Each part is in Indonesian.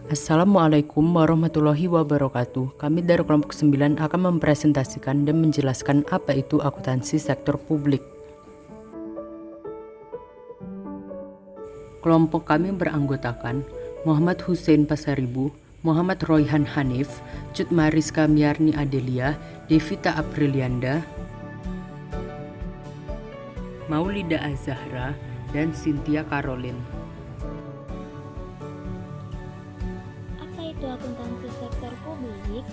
Assalamualaikum warahmatullahi wabarakatuh. Kami dari kelompok 9 akan mempresentasikan dan menjelaskan apa itu akuntansi sektor publik. Kelompok kami beranggotakan Muhammad Hussein Pasaribu, Muhammad Royhan Hanif, Cut Mariska Miarni Adelia, Devita Aprilianda, Maulida Azahra, dan Cynthia Caroline. Apa itu akuntansi sektor publik?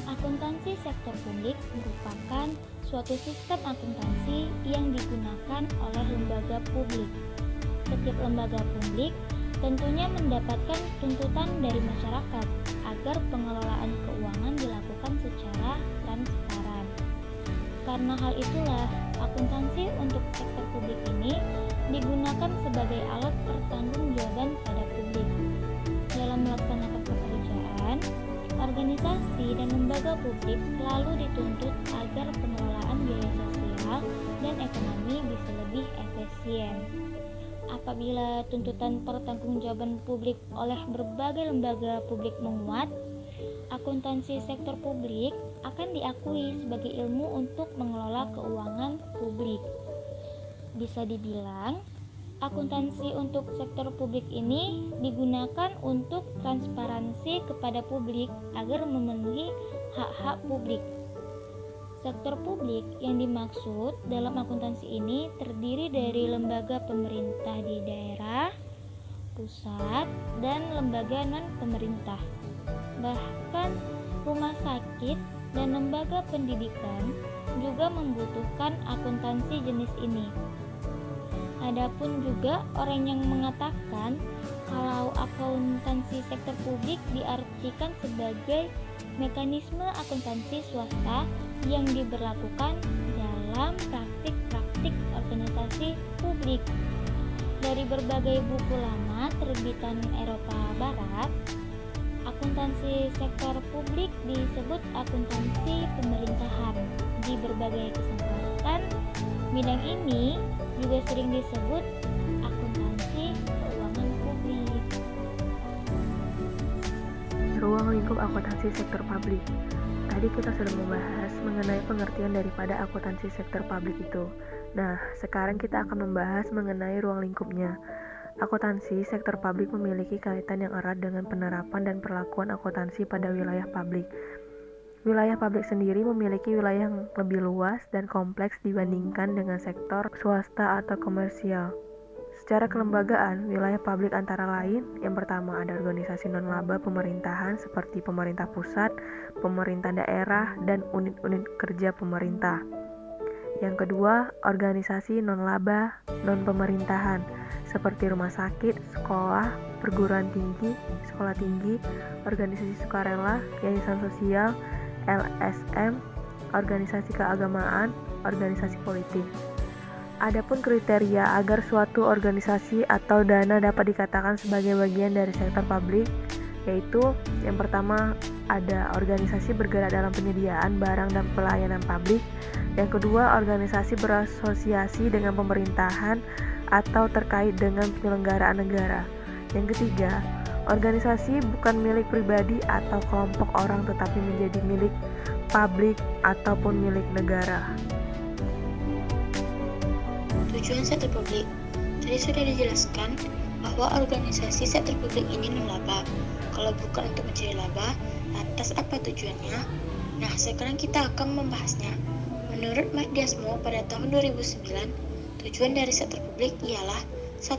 Akuntansi sektor publik merupakan suatu sistem akuntansi yang digunakan oleh lembaga publik. Setiap lembaga publik tentunya mendapatkan tuntutan dari masyarakat agar pengelolaan keuangan dilakukan secara transparan. Karena hal itulah, akuntansi untuk sektor publik ini digunakan sebagai alat pertanggungjawaban pada publik. Dalam melaksanakan pekerjaan, organisasi dan lembaga publik selalu dituntut agar pengelolaan biaya sosial dan ekonomi bisa lebih efisien. Apabila tuntutan pertanggungjawaban publik oleh berbagai lembaga publik menguat, akuntansi sektor publik akan diakui sebagai ilmu untuk mengelola keuangan publik. Bisa dibilang, akuntansi untuk sektor publik ini digunakan untuk transparansi kepada publik agar memenuhi hak-hak publik. Sektor publik yang dimaksud dalam akuntansi ini terdiri dari lembaga pemerintah di daerah, pusat, dan lembaga non-pemerintah. Bahkan rumah sakit dan lembaga pendidikan juga membutuhkan akuntansi jenis ini. Adapun juga orang yang mengatakan kalau akuntansi sektor publik diartikan sebagai mekanisme akuntansi swasta yang diberlakukan dalam praktik-praktik organisasi publik. Dari berbagai buku lama terbitan Eropa Barat, akuntansi sektor publik disebut akuntansi pemerintahan. Di berbagai kesempatan, bidang ini juga sering disebut akuntansi keuangan publik. Ruang lingkup akuntansi sektor publik. Tadi kita sudah membahas mengenai pengertian daripada akuntansi sektor publik itu. Nah, sekarang kita akan membahas mengenai ruang lingkupnya. Akuntansi sektor publik memiliki kaitan yang erat dengan penerapan dan perlakuan akuntansi pada wilayah publik. Wilayah publik sendiri memiliki wilayah yang lebih luas dan kompleks dibandingkan dengan sektor swasta atau komersial. Secara kelembagaan, wilayah publik antara lain, yang pertama ada organisasi non-laba pemerintahan seperti pemerintah pusat, pemerintah daerah, dan unit-unit kerja pemerintah. Yang kedua, organisasi non-laba non-pemerintahan seperti rumah sakit, sekolah, perguruan tinggi, sekolah tinggi, organisasi sukarela, yayasan sosial, LSM, organisasi keagamaan, organisasi politik. Adapun kriteria agar suatu organisasi atau dana dapat dikatakan sebagai bagian dari sektor publik, yaitu yang pertama ada organisasi bergerak dalam penyediaan barang dan pelayanan publik, yang kedua organisasi berasosiasi dengan pemerintahan atau terkait dengan penyelenggaraan negara, yang ketiga organisasi bukan milik pribadi atau kelompok orang tetapi menjadi milik publik ataupun milik negara. Tujuan sektor publik. Tadi sudah dijelaskan bahwa organisasi sektor publik ini non-laba. Kalau bukan untuk mencari laba, lantas apa tujuannya? Nah, sekarang kita akan membahasnya. Menurut Mardiasmo pada tahun 2009, tujuan dari sektor publik ialah 1.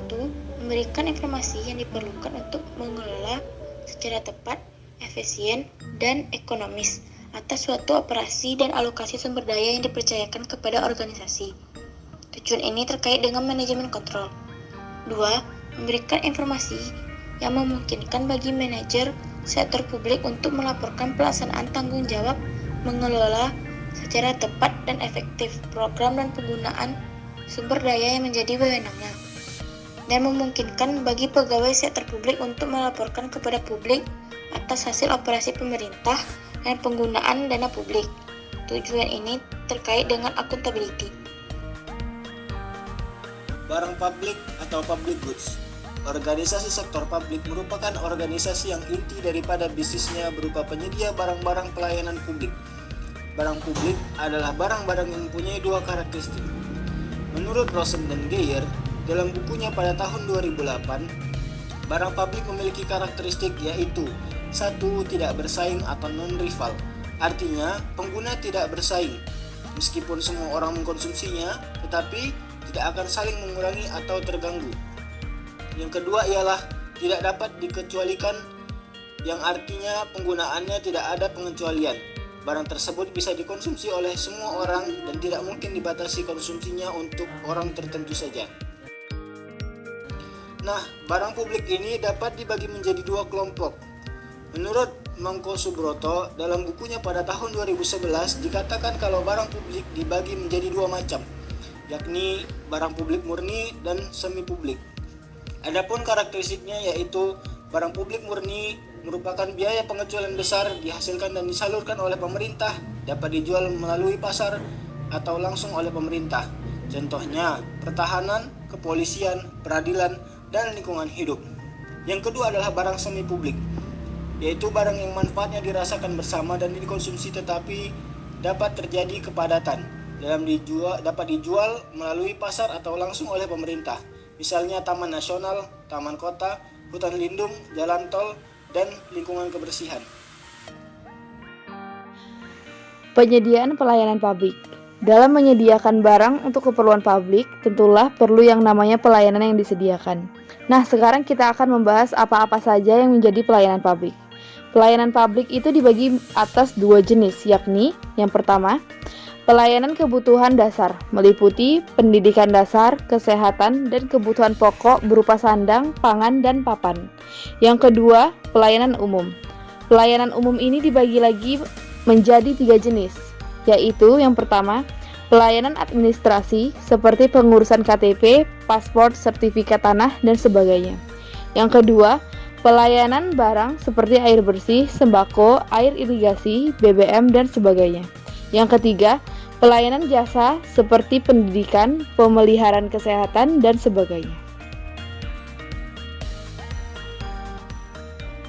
Memberikan informasi yang diperlukan untuk mengelola secara tepat, efisien, dan ekonomis atas suatu operasi dan alokasi sumber daya yang dipercayakan kepada organisasi. Tujuan ini terkait dengan manajemen kontrol. 2. Memberikan informasi yang memungkinkan bagi manajer sektor publik untuk melaporkan pelaksanaan tanggung jawab mengelola secara tepat dan efektif program dan penggunaan sumber daya yang menjadi wewenangnya, dan memungkinkan bagi pegawai sektor publik untuk melaporkan kepada publik atas hasil operasi pemerintah dan penggunaan dana publik. Tujuan ini terkait dengan accountability. Barang publik atau public goods. organisasi sektor publik merupakan organisasi yang inti daripada bisnisnya berupa penyedia barang-barang pelayanan publik. Barang publik adalah barang-barang yang mempunyai dua karakteristik. Menurut Rosen dan Geyer, dalam bukunya pada tahun 2008, barang publik memiliki karakteristik yaitu 1. Tidak bersaing atau non-rival. Artinya, pengguna tidak bersaing. Meskipun semua orang mengkonsumsinya, tetapi tidak akan saling mengurangi atau terganggu. Yang kedua ialah tidak dapat dikecualikan, yang artinya penggunaannya tidak ada pengecualian. Barang tersebut bisa dikonsumsi oleh semua orang dan tidak mungkin dibatasi konsumsinya untuk orang tertentu saja. Nah, barang publik ini dapat dibagi menjadi dua kelompok. Menurut Mangko Subroto, dalam bukunya pada tahun 2011 dikatakan kalau barang publik dibagi menjadi dua macam, yakni barang publik murni dan semi publik. Adapun karakteristiknya yaitu barang publik murni merupakan biaya pengecualian besar dihasilkan dan disalurkan oleh pemerintah, dapat dijual melalui pasar atau langsung oleh pemerintah. Contohnya pertahanan, kepolisian, peradilan, dan lingkungan hidup. Yang kedua adalah barang semi publik, yaitu barang yang manfaatnya dirasakan bersama dan dikonsumsi tetapi dapat terjadi kepadatan dapat dijual melalui pasar atau langsung oleh pemerintah. Misalnya taman nasional, taman kota, hutan lindung, jalan tol, dan lingkungan kebersihan. Penyediaan pelayanan publik. Dalam menyediakan barang untuk keperluan publik, tentulah perlu yang namanya pelayanan yang disediakan. Nah, sekarang kita akan membahas apa-apa saja yang menjadi pelayanan publik. Pelayanan publik itu dibagi atas dua jenis, yakni yang pertama, pelayanan kebutuhan dasar, meliputi pendidikan dasar, kesehatan, dan kebutuhan pokok berupa sandang, pangan, dan papan. Yang kedua, pelayanan umum. Pelayanan umum ini dibagi lagi menjadi tiga jenis, yaitu yang pertama, pelayanan administrasi seperti pengurusan KTP, paspor, sertifikat tanah, dan sebagainya. Yang kedua, pelayanan barang seperti air bersih, sembako, air irigasi, BBM, dan sebagainya. Yang ketiga, pelayanan jasa seperti pendidikan, pemeliharaan kesehatan, dan sebagainya.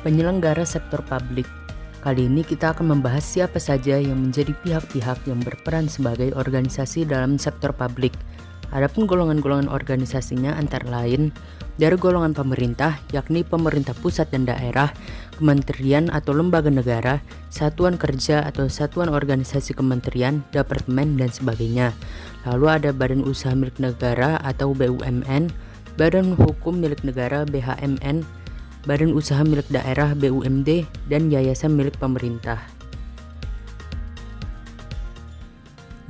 Penyelenggara sektor publik. Kali ini kita akan membahas siapa saja yang menjadi pihak-pihak yang berperan sebagai organisasi dalam sektor publik. Adapun golongan-golongan organisasinya antara lain dari golongan pemerintah, yakni pemerintah pusat dan daerah, kementerian atau lembaga negara, satuan kerja atau satuan organisasi kementerian, departemen, dan sebagainya. Lalu ada badan usaha milik negara atau BUMN, badan hukum milik negara BHMN, badan usaha milik daerah BUMD, dan yayasan milik pemerintah.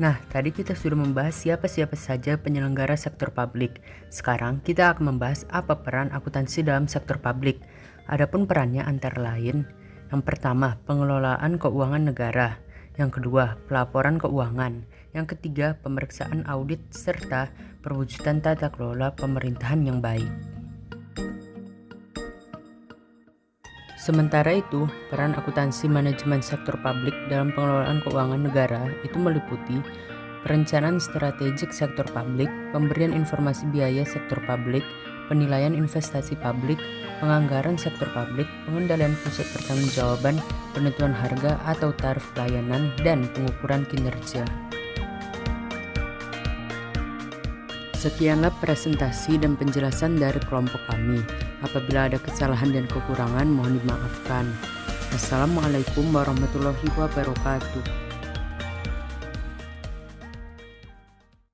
Nah, tadi kita sudah membahas siapa-siapa saja penyelenggara sektor publik. Sekarang kita akan membahas apa peran akuntansi dalam sektor publik. Adapun perannya antara lain, yang pertama, pengelolaan keuangan negara. Yang kedua, pelaporan keuangan. Yang ketiga, pemeriksaan audit serta perwujudan tata kelola pemerintahan yang baik. Sementara itu, peran akuntansi manajemen sektor publik dalam pengelolaan keuangan negara itu meliputi perencanaan strategik sektor publik, pemberian informasi biaya sektor publik, penilaian investasi publik, penganggaran sektor publik, pengendalian pusat pertanggungjawaban, penentuan harga atau tarif pelayanan, dan pengukuran kinerja. Sekianlah presentasi dan penjelasan dari kelompok kami. Apabila ada kesalahan dan kekurangan, mohon dimaafkan. Assalamualaikum warahmatullahi wabarakatuh.